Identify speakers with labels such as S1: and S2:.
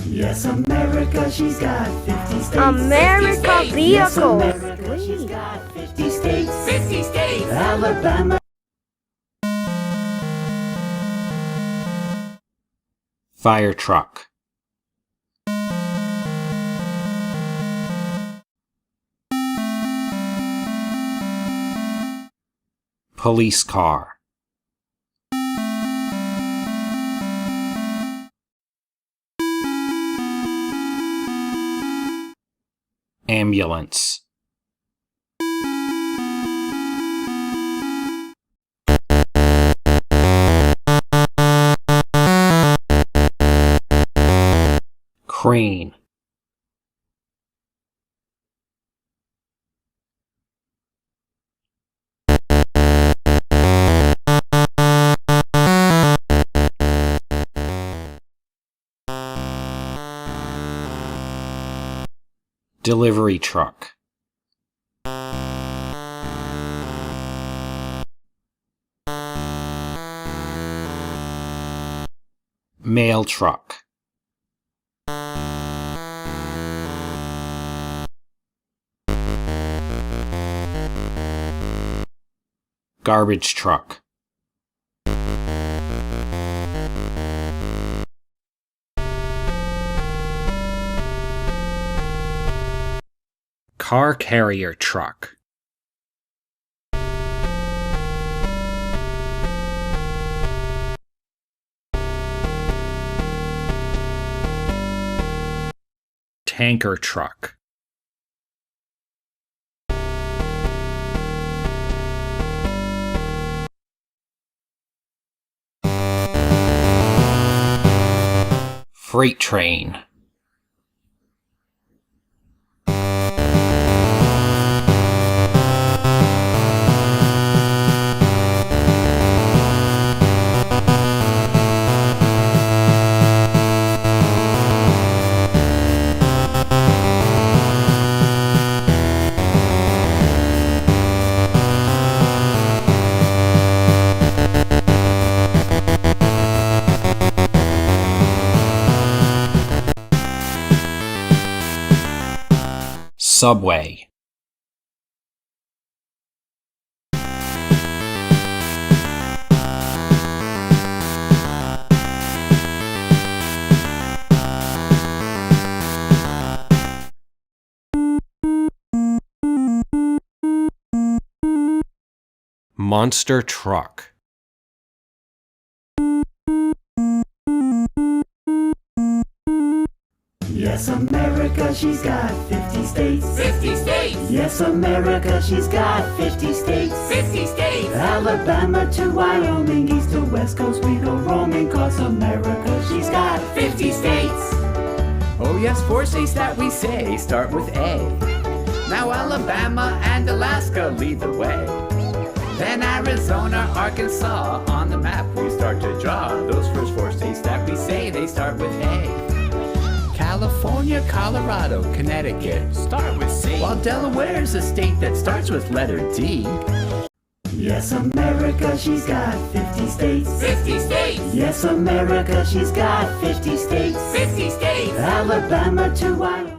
S1: Yes, America, she's got 50 states.
S2: America
S1: 50 states.
S2: vehicles.
S1: Yes, America, she's got 50 states. 50 states. Alabama.
S3: Fire truck. Police car. Ambulance. Crane. Delivery truck. Mail truck. Garbage truck. Car carrier truck. Tanker truck. Freight train. Subway. Monster truck.
S1: Yes, America, she's got 50 states.
S4: 50 states.
S1: Yes, America, she's got 50 states.
S4: 50 states.
S1: Alabama to Wyoming, east to west coast, we go roaming, 'cause America, she's got
S4: 50 states.
S5: Oh yes, 4 states that we say start with A. Now Alabama and Alaska lead the way. Then Arizona, Arkansas, on the map we start to draw. Those first 4 states that we say, they start with A. California, Colorado, Connecticut start with C. While Delaware's a state that starts with letter D.
S1: Yes, America, she's got 50 states.
S4: 50 states.
S1: Yes, America, she's got 50 states.
S4: 50 states.
S1: Alabama to Wyoming.